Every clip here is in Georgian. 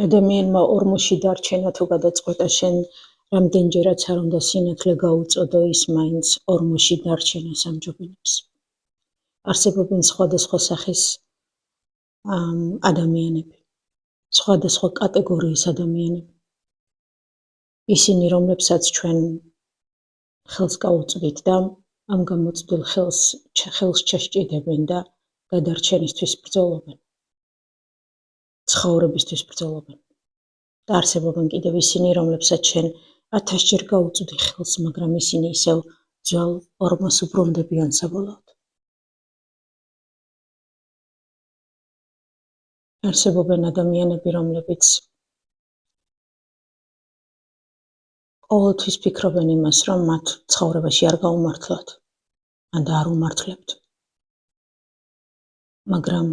ადამიანმა ორმოში დარჩენა თუ გადაწყვეტა შენ რამდენჯერაც არ უნდა სინათლე გაუწოდო, ის მაინც ორმოში დარჩენას ამჯობინებს. არსებობენ სხვადასხვა სახის ადამიანები, სხვადასხვა კატეგორიის ადამიანები. ისინი, რომლებსაც ჩვენ ხელს გაუწვდით და ამ გამოწვდილ ხელს ჩასჭიდებენ და გადარჩენისთვის ბრძოლობენ. ცხოვრებისთვის ბრძოლობენ. და არსებობენ კიდევ ისინი, რომლებსაც ჩვენ 1000-ჯერ გაუწვდი ხელს, მაგრამ ისინი ისევ ძველ ორმოს უბრუნდებიან საბოლოოდ. არსებობენ ადამიანები, რომლებიც ყოველთვის ფიქრობენ იმას, რომ მათ ცხოვრებაში არ გაუმართლოთ, ან და არ უმართლებთ. მაგრამ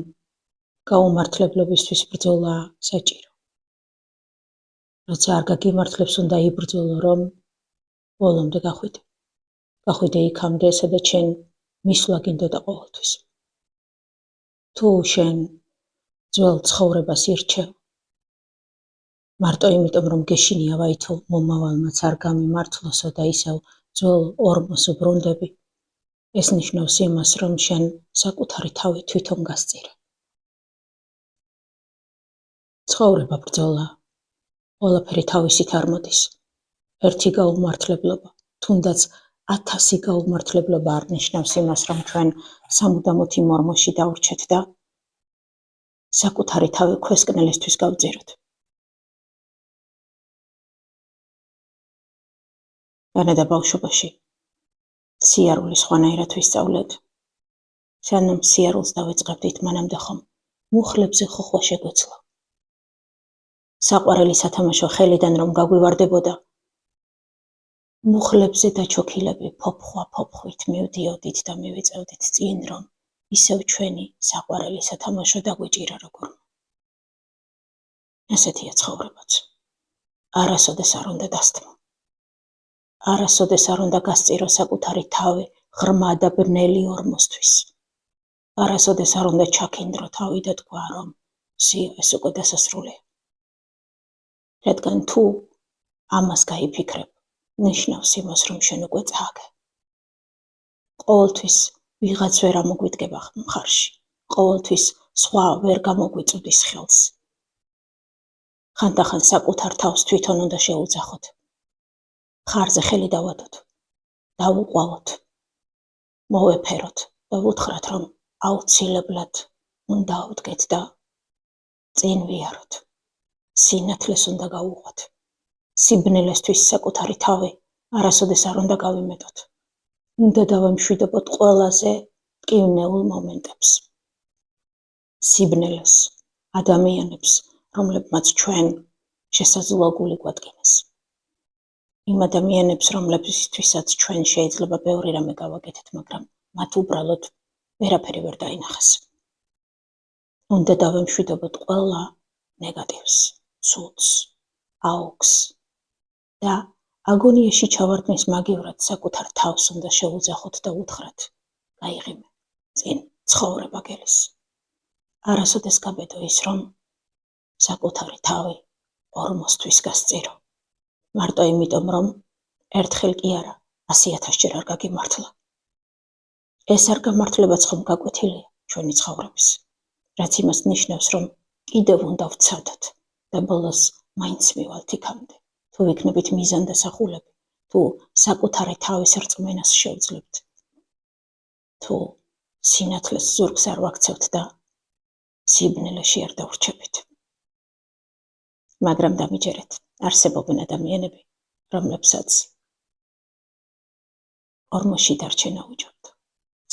გაუმართლებლობისთვის ბრძოლა საჭირო. როცა არ გაგიმართლებს, უნდა იბრძოლო, რომ ბოლომდე გახვიდე. გახვიდე იქამდე, სადაც შენ მისვლა გინდოდა ყოველთვის. თუ შენ ძველ ცხოვრებას ირჩევ, მარტო იმიტომ, რომ გეშინია ვაი თუ მომავალმაც არ გამიმართლოსო და ისევ ძველ ორმოს უბრუნდები, ეს ნიშნავს იმას, რომ შენ საკუთარი თავი თვითონ გასწირე. ცხოვრება ბრძოლა, ყველაფერი თავისით არ მოდის. ერთი გაუმართლებლობა, თუნდაც 1000 გაუმართლებლობა არ ნიშნავს იმას, რომ ჩვენ სამუდამოდ იმ ორმოში დავრჩეთ და საკუთარი თავი ქვესკნელისთვის გავწიროთ. განადა ბავშვობაში სიარული სხვანაირად ვისწავლეთ. სანამ სიარულს დავიწყებდით, მანამდე ხომ მუხლებზე ხოხვა შეგვეცლა. საყვარელი სათამაშო ხელიდან რომ გაგვივარდებოდა, მუხლებზე დაჩოქილები ფოფხვით მივდიოდით და მივიწევდით წინ, რომ ისევ ჩვენი საყვარელი სათამაშო დაგვიჭირა როგორ. ესეთია ცხოვრებაც. არასოდეს არ უნდა დასთმო. არასოდეს არ უნდა გასწირო საკუთარი თავი ღრმა და ბნელი ორმოსთვის. არასოდეს არ უნდა ჩაქინდრო თავი და თქვა, რომ სიო, ეს უკვე დასასრულია. რადგან თუ ამას გაიფიქრებ, ნიშნავს იმას, რომ შენ უკვე წააგე. ყოველთვის ვიღაც ვერ ამოგვიდგება მხარში. ყოველთვის სხვა ვერ გამოგვიწვდის ხელს. ხანდახან საკუთარ თავს თვითონ უნდა შეუძახოთ. ხარზე ხელი დავადოთ, დავუყვალოთ, მოვეფეროთ და ვუთხრათ, რომ აუცილებლად უნდა ავდგეთ და წინ ვიაროთ. სინათლეს უნდა გავუყვათ. სიბნელესთვის საკუთარი თავი არასოდეს არ უნდა გავიმეტოთ. უნდა დავემშვიდობოთ ყველაზე მტკივნეულ მომენტებს. სიბნელეს, ადამიანებს, რომლებმაც ჩვენ შესაძლოა გული გვადგინეს. იმ ადამიანებს, რომლებისთვისაც ჩვენ შეიძლება ბევრი რამე გავაკეთეთ, მაგრამ მათ უბრალოდ ვერაფერი ვერ დაინახეს. უნდა დავემშვიდობოთ ყველა ნეგატივს, ცუდს, აუქს და აგონიაში ჩავარდნის მაგივრად საკუთარ თავს უნდა შეუძახოთ და უთხრათ, გაიღიმე, წინ ცხოვრება გელის. არასოდეს გაბედო ის, რომ საკუთარი თავი ორმოსთვის გასწირო. მარტო იმიტომ, რომ ერთხელ კი არა, 100,000-ჯერ არ გაგიმართლა. ეს არ გამართლებაც ხომ გაკვეთილია ჩვენი ცხოვრების, რაც იმას ნიშნავს, რომ კიდევ უნდა ვცადოთ და ბოლოს მაინც მივალთ იქამდე. თუ ვიქნებით მიზანდასახულები, თუ საკუთარი თავის რწმენას შევძლებთ, თუ სინათლეს ზურგს არ ვაქცევთ და სიბნელეში არ დავრჩებით. მაგრამ დამიჯერეთ, არსებობენ ადამიანები, რომლებსაც ორმოში დარჩენა უჯობთ.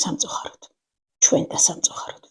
სამწუხაროდ, ჩვენ და სამწუხაროდ.